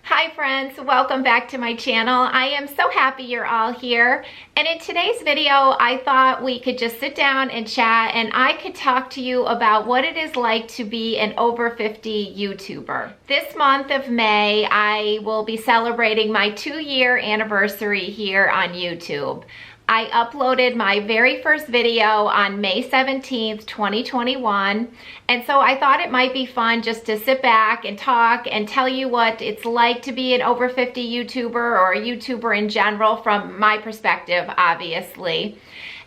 Hi friends, welcome back to my channel. I am so happy you're all here. And in today's video, I thought we could just sit down and chat and I could talk to you about what it is like to be an over 50 YouTuber. This month of May, I will be celebrating my 2-year anniversary here on YouTube. I uploaded my very first video on May 17th, 2021. And so I thought it might be fun just to sit back and talk and tell you what it's like to be an over 50 YouTuber or a YouTuber in general from my perspective, obviously.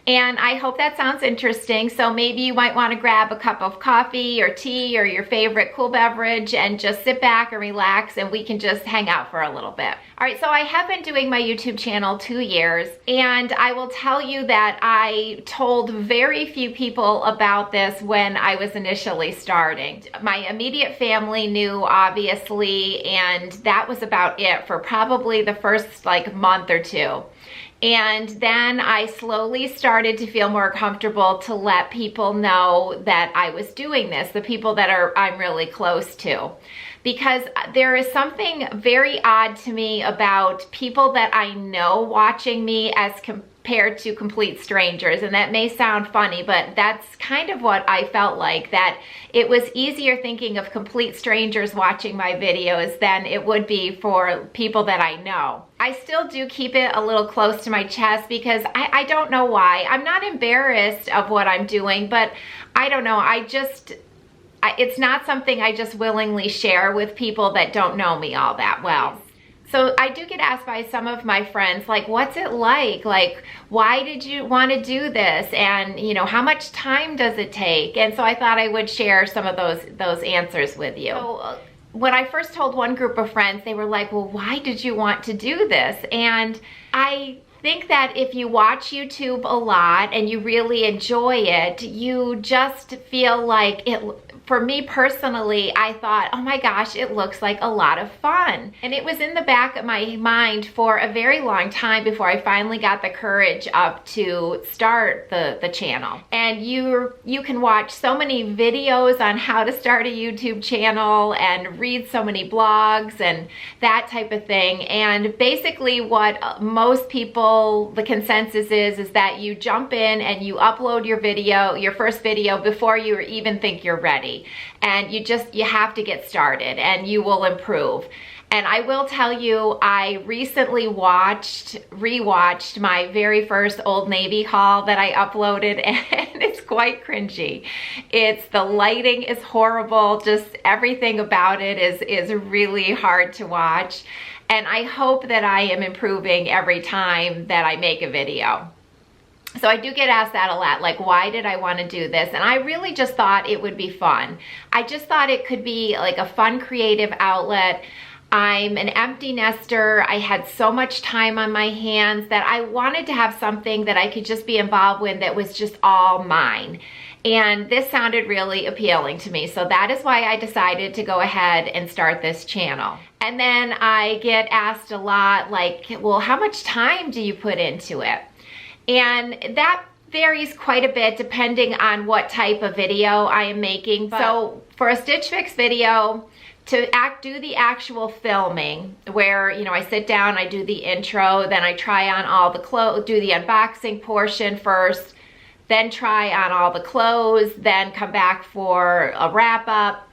And I hope that sounds interesting. So maybe you might want to grab a cup of coffee or tea or your favorite cool beverage and just sit back and relax and we can just hang out for a little bit. All right, so I have been doing my YouTube channel 2 years and I will tell you that I told very few people about this when I was initially starting. My immediate family knew, obviously, and that was about it for probably the first month or two. And then I slowly started to feel more comfortable to let people know that I was doing this, the people that I'm really close to. Because there is something very odd to me about people that I know watching me as compared to complete strangers. And that may sound funny, but that's kind of what I felt like, that it was easier thinking of complete strangers watching my videos than it would be for people that I know. I still do keep it a little close to my chest because I don't know why. I'm not embarrassed of what I'm doing, but I don't know. It's not something I just willingly share with people that don't know me all that well. So I do get asked by some of my friends, what's it like? Why did you want to do this? And, how much time does it take? And so I thought I would share some of those answers with you. So, when I first told one group of friends, they were like, well, why did you want to do this? And I think that if you watch YouTube a lot and you really enjoy it, you just feel like it. For me personally, I thought, oh my gosh, it looks like a lot of fun. And it was in the back of my mind for a very long time before I finally got the courage up to start the channel. And you can watch so many videos on how to start a YouTube channel and read so many blogs and that type of thing. And basically what most people, the consensus is that you jump in and you upload your video, your first video, before you even think you're ready. And you have to get started and you will improve. And I will tell you, I recently rewatched my very first Old Navy haul that I uploaded, and it's quite cringy. The lighting is horrible, just everything about it is really hard to watch. And I hope that I am improving every time that I make a video. So I do get asked that a lot, why did I want to do this? And I really just thought it would be fun. I just thought it could be a fun, creative outlet. I'm an empty nester. I had so much time on my hands that I wanted to have something that I could just be involved with that was just all mine. And this sounded really appealing to me. So that is why I decided to go ahead and start this channel. And then I get asked a lot, well, how much time do you put into it? And that varies quite a bit depending on what type of video I am making. So for a Stitch Fix video, to do the actual filming where, I sit down, I do the intro, then I try on all the clothes, do the unboxing portion first, then try on all the clothes, then come back for a wrap up.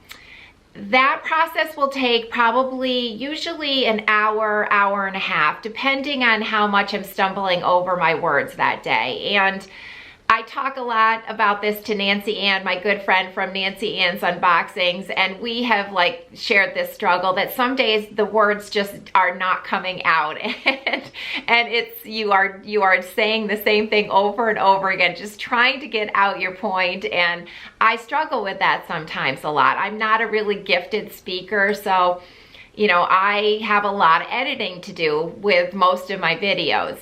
That process will take usually an hour, hour and a half, depending on how much I'm stumbling over my words that day. And I talk a lot about this to Nancy Ann, my good friend from Nancy Ann's Unboxings, and we have shared this struggle that some days the words just are not coming out, and you are saying the same thing over and over again, just trying to get out your point, and I struggle with that sometimes a lot. I'm not a really gifted speaker, so I have a lot of editing to do with most of my videos.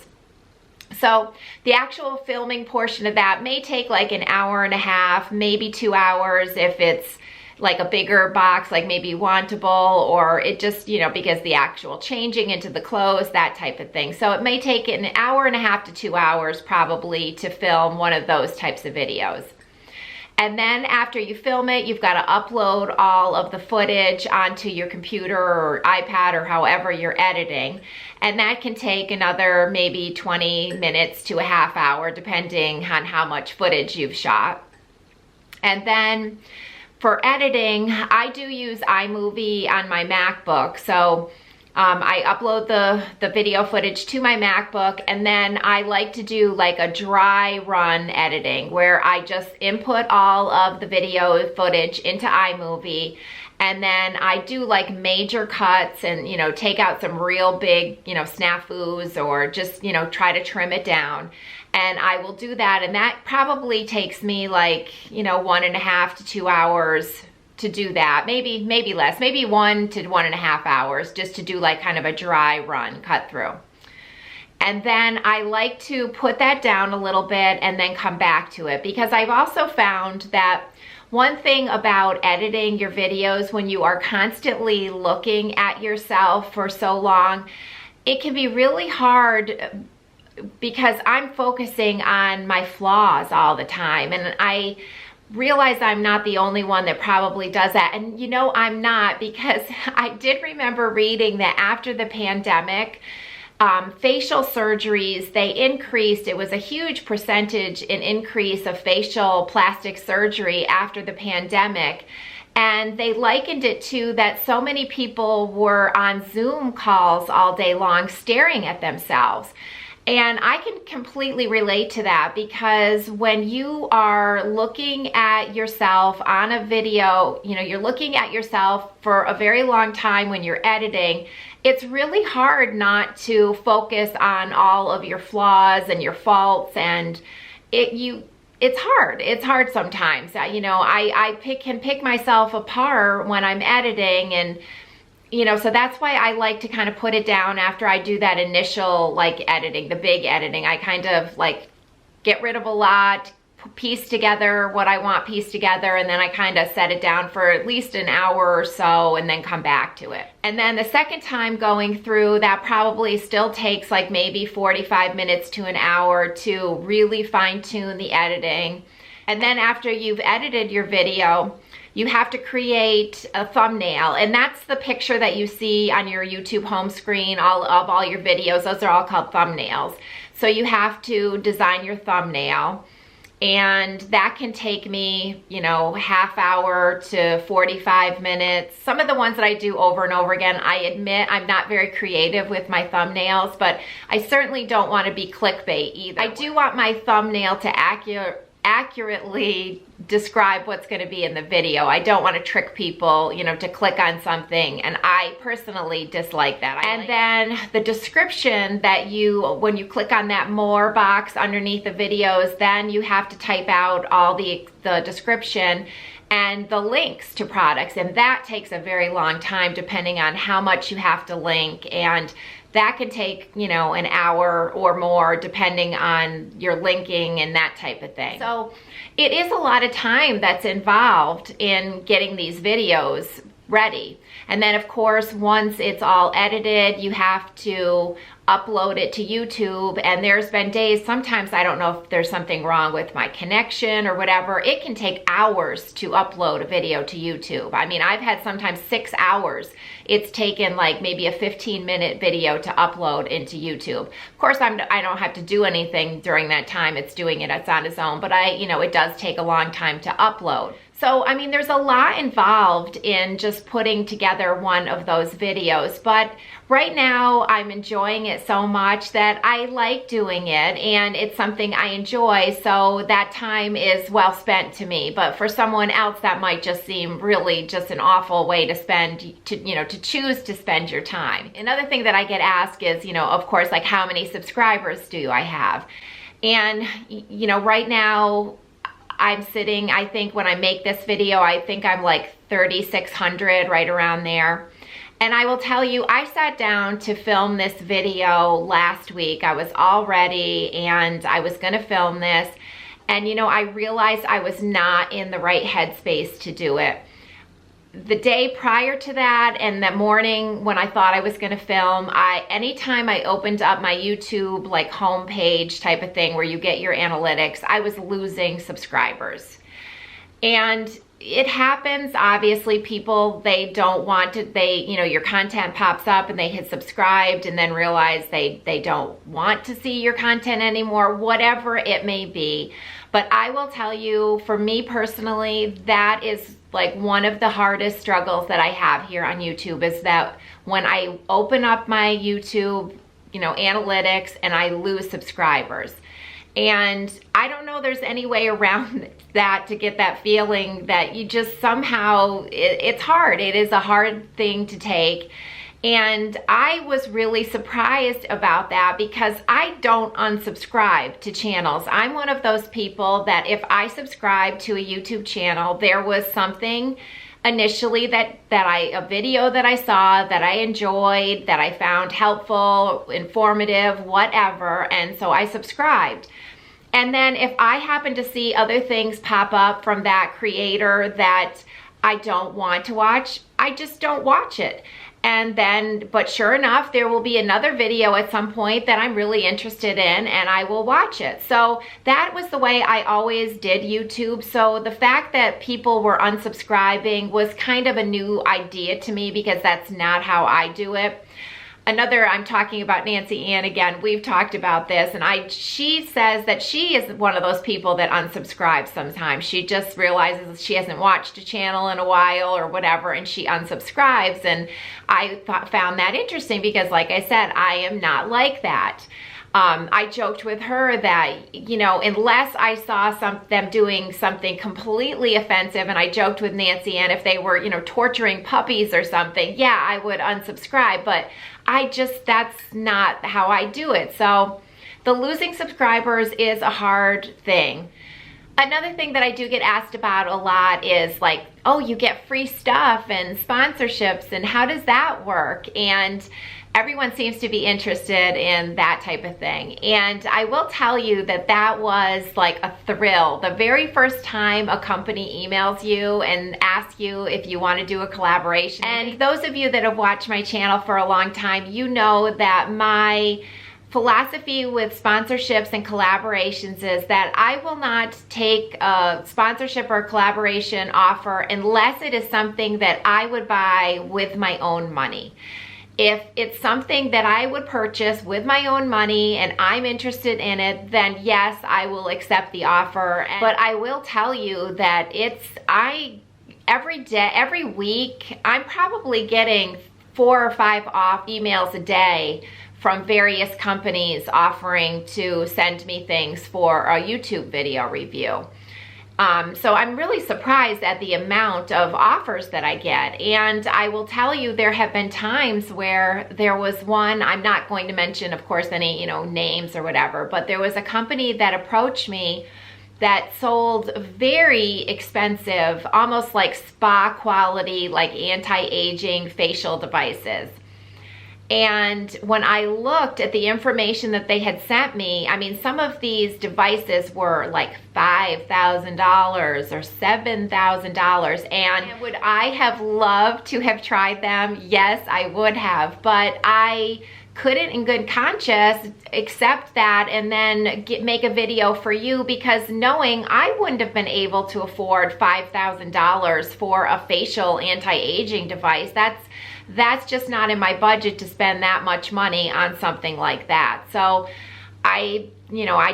So the actual filming portion of that may take an hour and a half, maybe 2 hours if it's a bigger box, maybe wantable, or it just, because the actual changing into the clothes, that type of thing. So it may take an hour and a half to 2 hours probably to film one of those types of videos. And then after you film it, you've got to upload all of the footage onto your computer or iPad or however you're editing. And that can take another maybe 20 minutes to a half hour, depending on how much footage you've shot. And then for editing, I do use iMovie on my MacBook. So I upload the video footage to my MacBook, and then I like to do like a dry run editing where I just input all of the video footage into iMovie, and then I do like major cuts and, you know, take out some real big, you know, snafus, or just, you know, try to trim it down. And I will do that, and that probably takes me like, you know, 1.5 to 2 hours to do that, maybe less, maybe 1 to 1.5 hours, just to do like kind of a dry run cut through. And then I like to put that down a little bit and then come back to it, because I've also found that one thing about editing your videos, when you are constantly looking at yourself for so long, it can be really hard, because I'm focusing on my flaws all the time, and I realize I'm not the only one that probably does that. And you know, I'm not, because I did remember reading that after the pandemic, facial surgeries, they increased. It was a huge percentage in increase of facial plastic surgery after the pandemic. And they likened it to that so many people were on Zoom calls all day long staring at themselves. And I can completely relate to that, because when you are looking at yourself on a video, you know, you're looking at yourself for a very long time when you're editing, it's really hard not to focus on all of your flaws and your faults, and it's hard. It's hard sometimes. You know, I can pick myself apart when I'm editing, and you know, so that's why I like to kind of put it down after I do that initial like editing, the big editing. I kind of like get rid of a lot, piece together what I want pieced together, and then I kind of set it down for at least an hour or so and then come back to it. And then the second time going through, that probably still takes like maybe 45 minutes to an hour to really fine tune the editing. And then after you've edited your video, you have to create a thumbnail, and that's the picture that you see on your YouTube home screen, all your videos. Those are all called thumbnails. So you have to design your thumbnail, and that can take me, you know, half hour to 45 minutes. Some of the ones that I do over and over again, I admit I'm not very creative with my thumbnails, but I certainly don't want to be clickbait either. I do want my thumbnail to accurately describe what's going to be in the video. I don't want to trick people, you know, to click on something, and I personally dislike that. And then the description that when you click on that more box underneath the videos, then you have to type out all the description and the links to products, and that takes a very long time depending on how much you have to link, and that can take, you know, an hour or more depending on your linking and that type of thing. So it is a lot of time that's involved in getting these videos ready. And then of course, once it's all edited, you have to upload it to YouTube, and there's been days, sometimes I don't know if there's something wrong with my connection or whatever, it can take hours to upload a video to YouTube. I mean, I've had sometimes 6 hours. It's taken like maybe a 15-minute video to upload into YouTube. Of course, I don't have to do anything during that time. It's on its own, but it does take a long time to upload. So, I mean, there's a lot involved in just putting together one of those videos, but right now I'm enjoying it so much that I like doing it, and it's something I enjoy, so that time is well spent to me. But for someone else, that might just seem really just an awful way to choose to spend your time. Another thing that I get asked is, of course, like, how many subscribers do I have? And, right now, I'm sitting, I think when I make this video, I think I'm like 3,600, right around there. And I will tell you, I sat down to film this video last week. I was all ready and I was gonna film this. And I realized I was not in the right headspace to do it. The day prior to that and the morning when I thought I was gonna film, anytime I opened up my YouTube like homepage type of thing where you get your analytics, I was losing subscribers. And it happens, obviously. People, they don't want to, your content pops up and they hit subscribed and then realize they don't want to see your content anymore, whatever it may be. But I will tell you, for me personally, that is like one of the hardest struggles that I have here on YouTube, is that when I open up my YouTube, analytics, and I lose subscribers. And I don't know there's any way around that, to get that feeling that you just somehow, it's hard. It is a hard thing to take. And I was really surprised about that, because I don't unsubscribe to channels. I'm one of those people that if I subscribe to a YouTube channel, there was something initially a video that I saw that I enjoyed, that I found helpful, informative, whatever, and so I subscribed. And then if I happen to see other things pop up from that creator that I don't want to watch, I just don't watch it. And then, but sure enough, there will be another video at some point that I'm really interested in, and I will watch it. So that was the way I always did YouTube. So the fact that people were unsubscribing was kind of a new idea to me, because that's not how I do it. I'm talking about Nancy Ann again. We've talked about this, and she says that she is one of those people that unsubscribes sometimes. She just realizes she hasn't watched a channel in a while or whatever, and she unsubscribes. And I found that interesting, because like I said, I am not like that. I joked with her that, unless I saw them doing something completely offensive, and I joked with Nancy Ann, if they were, torturing puppies or something, yeah, I would unsubscribe, but that's not how I do it. So the losing subscribers is a hard thing. Another thing that I do get asked about a lot is like, oh, you get free stuff and sponsorships, and how does that work? And everyone seems to be interested in that type of thing. And I will tell you that that was like a thrill. The very first time a company emails you and asks you if you want to do a collaboration. And those of you that have watched my channel for a long time, you know that my philosophy with sponsorships and collaborations is that I will not take a sponsorship or collaboration offer unless it is something that I would buy with my own money. If it's something that I would purchase with my own money and I'm interested in it, then yes, I will accept the offer. But I will tell you that every week, I'm probably getting 4 or 5 off emails a day from various companies offering to send me things for a YouTube video review. So I'm really surprised at the amount of offers that I get. And I will tell you, there have been times where there was one, I'm not going to mention, of course, any, names or whatever, but there was a company that approached me that sold very expensive, almost like spa quality, like anti-aging facial devices. And when I looked at the information that they had sent me, I mean, some of these devices were like $5,000 or $7,000. And would I have loved to have tried them? Yes, I would have. But I couldn't in good conscience accept that and then make a video for you, because knowing I wouldn't have been able to afford $5,000 for a facial anti-aging device. That's just not in my budget to spend that much money on something like that. So I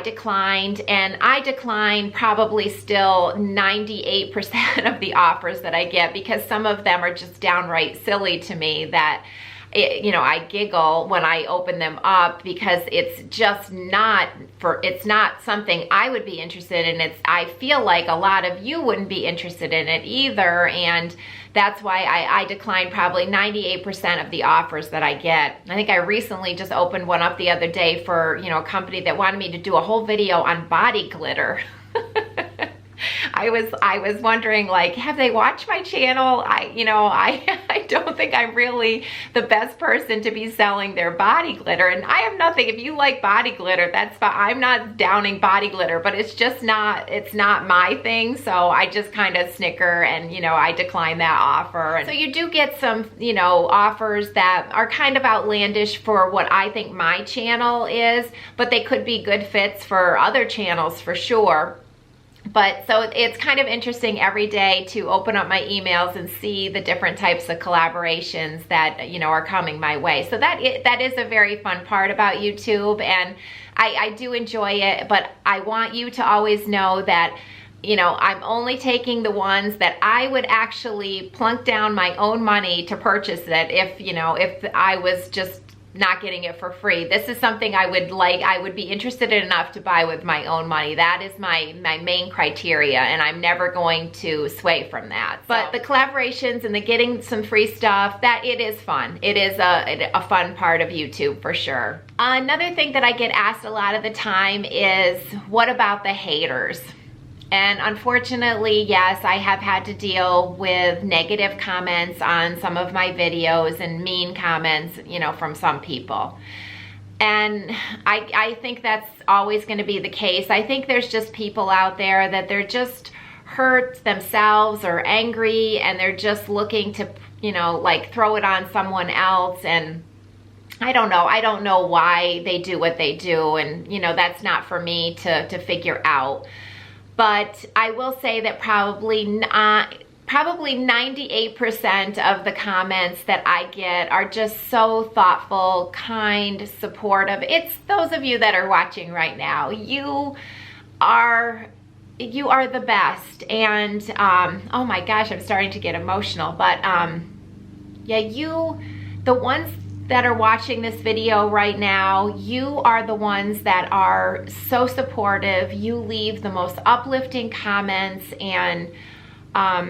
declined, and I declined probably still 98% of the offers that I get, because some of them are just downright silly to me that, I giggle when I open them up, because it's just not something I would be interested in. I feel like a lot of you wouldn't be interested in it either, and that's why I decline probably 98% of the offers that I get. I think I recently just opened one up the other day for, a company that wanted me to do a whole video on body glitter. I was wondering, like, have they watched my channel? I don't think I'm really the best person to be selling their body glitter. And I have nothing, if you like body glitter, that's fine. I'm not downing body glitter, but it's not my thing. So I just kind of snicker and, I decline that offer. And so you do get some, offers that are kind of outlandish for what I think my channel is, but they could be good fits for other channels for sure. But so it's kind of interesting every day to open up my emails and see the different types of collaborations that, you know, are coming my way. So that is a very fun part about YouTube, and I do enjoy it, but I want you to always know that, you know, I'm only taking the ones that I would actually plunk down my own money to purchase it if, you know, if I was just not getting it for free. This is something I would be interested in enough to buy with my own money. That is my main criteria, and I'm never going to sway from that. But the collaborations and the getting some free stuff, that it is fun. It is a fun part of YouTube for sure. Another thing that I get asked a lot of the time is, what about the haters? And unfortunately, yes, I have had to deal with negative comments on some of my videos and mean comments, you know, from some people. And I think that's always going to be the case. I think there's just people out there that they're just hurt themselves or angry, and they're just looking to, you know, like throw it on someone else. And I don't know why they do what they do. And, you know, that's not for me to figure out. But I will say that probably 98% of the comments that I get are just so thoughtful, kind, supportive. It's those of you that are watching right now. You are the best. And oh my gosh, I'm starting to get emotional. But yeah, the ones that are watching this video right now, you are the ones that are so supportive. You leave the most uplifting comments, and I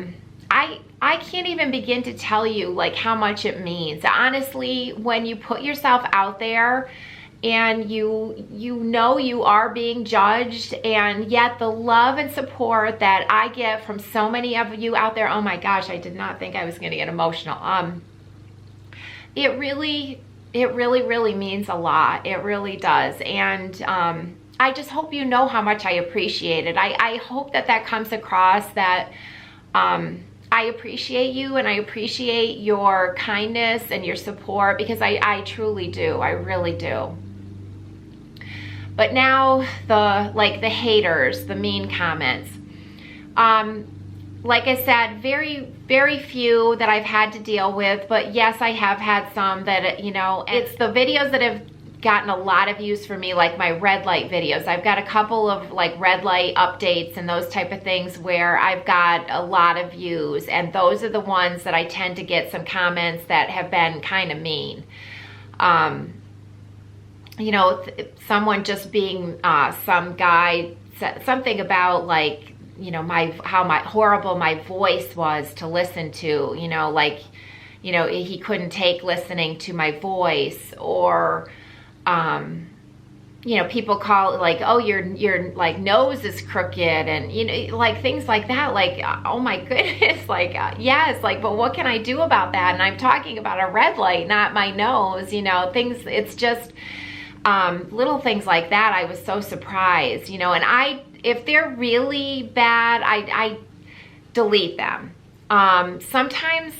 can't even begin to tell you like how much it means. Honestly, when you put yourself out there and you know you are being judged, and yet the love and support that I get from so many of you out there, oh my gosh, I did not think I was gonna get emotional. It really means a lot. It really does. And I just hope you know how much I appreciate it. I hope that comes across, that I appreciate you, and I appreciate your kindness and your support, because I truly do. I really do. But now the haters, the mean comments. Like I said, very few that I've had to deal with, but yes, I have had some that, you know, it's the videos that have gotten a lot of views for me, like my red light videos. I've got a couple of like red light updates and those type of things where I've got a lot of views, and those are the ones that I tend to get some comments that have been kind of mean. You know, someone just being, some guy said something about like, you know, how horrible my voice was to listen to, you know, like, you know, he couldn't take listening to my voice, or, you know, people call it like, oh, your like nose is crooked, and, you know, like things like that, like, oh my goodness, like, yes, like, but what can I do about that? And I'm talking about a red light, not my nose, you know, things, it's just, little things like that. I was so surprised, you know, and if they're really bad, I delete them. Sometimes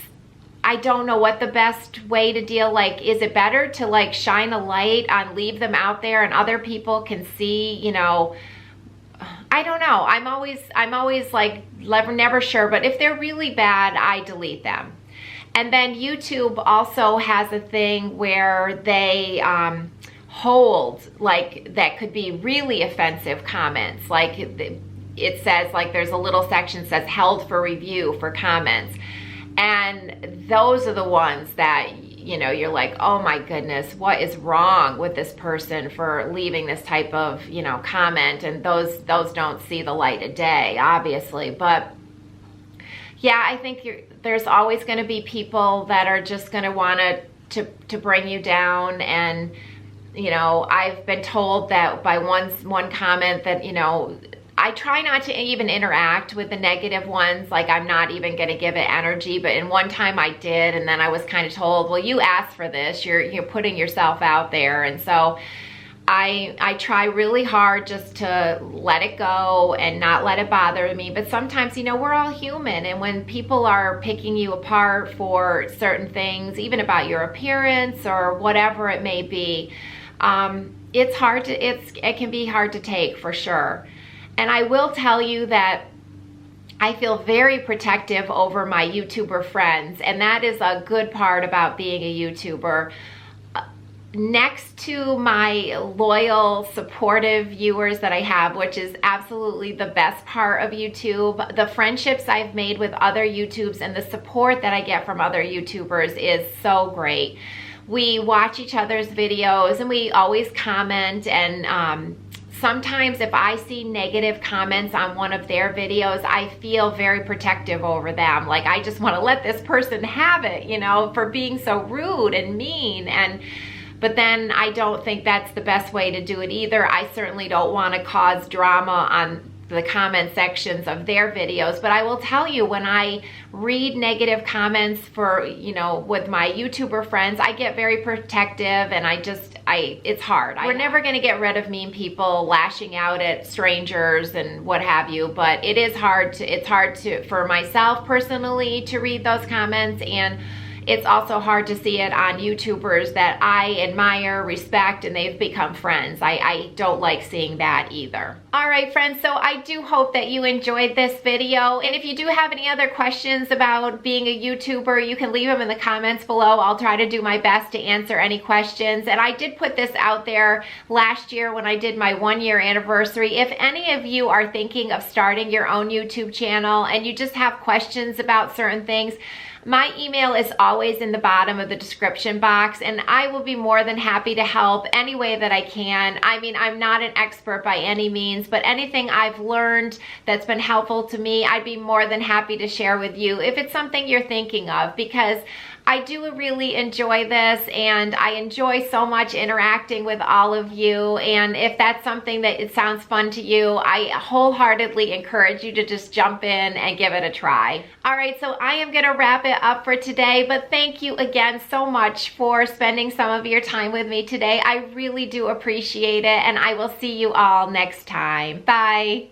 I don't know what the best way to deal, like, is it better to like shine a light on, leave them out there and other people can see, you know, I don't know. I'm always like never sure, but if they're really bad, I delete them. And then YouTube also has a thing where they, hold, like, that could be really offensive comments. Like it says, like, there's a little section that says held for review for comments, and those are the ones that, you know, you're like, oh my goodness, what is wrong with this person for leaving this type of, you know, comment? And those don't see the light of day, obviously. But yeah, I think there's always going to be people that are just going to want to bring you down. And you know, I've been told that by one comment that, you know, I try not to even interact with the negative ones. Like, I'm not even going to give it energy. But in one time I did, and then I was kind of told, well, you asked for this. You're putting yourself out there. And so I try really hard just to let it go and not let it bother me. But sometimes, you know, we're all human, and when people are picking you apart for certain things, even about your appearance or whatever it may be, it's hard to, it can be hard to take, for sure. And I will tell you that I feel very protective over my YouTuber friends, and that is a good part about being a YouTuber. Next to my loyal, supportive viewers that I have, which is absolutely the best part of YouTube, the friendships I've made with other YouTubers and the support that I get from other YouTubers is so great. We watch each other's videos and we always comment, and sometimes if I see negative comments on one of their videos, I feel very protective over them. Like, I just want to let this person have it, you know, for being so rude and mean. But then I don't think that's the best way to do it either. I certainly don't want to cause drama on the comment sections of their videos. But I will tell you, when I read negative comments for, you know, with my YouTuber friends, I get very protective, and it's hard. We're never going to get rid of mean people lashing out at strangers and what have you, but it's hard for myself personally to read those comments, and it's also hard to see it on YouTubers that I admire, respect, and they've become friends. I don't like seeing that either. All right, friends, so I do hope that you enjoyed this video. And if you do have any other questions about being a YouTuber, you can leave them in the comments below. I'll try to do my best to answer any questions. And I did put this out there last year when I did my 1-year anniversary. If any of you are thinking of starting your own YouTube channel and you just have questions about certain things, my email is always in the bottom of the description box, and I will be more than happy to help any way that I can. I mean, I'm not an expert by any means, but anything I've learned that's been helpful to me, I'd be more than happy to share with you if it's something you're thinking of, because I do really enjoy this, and I enjoy so much interacting with all of you. And if that's something that it sounds fun to you, I wholeheartedly encourage you to just jump in and give it a try. All right, so I am gonna wrap it up for today, but thank you again so much for spending some of your time with me today. I really do appreciate it, and I will see you all next time. Bye.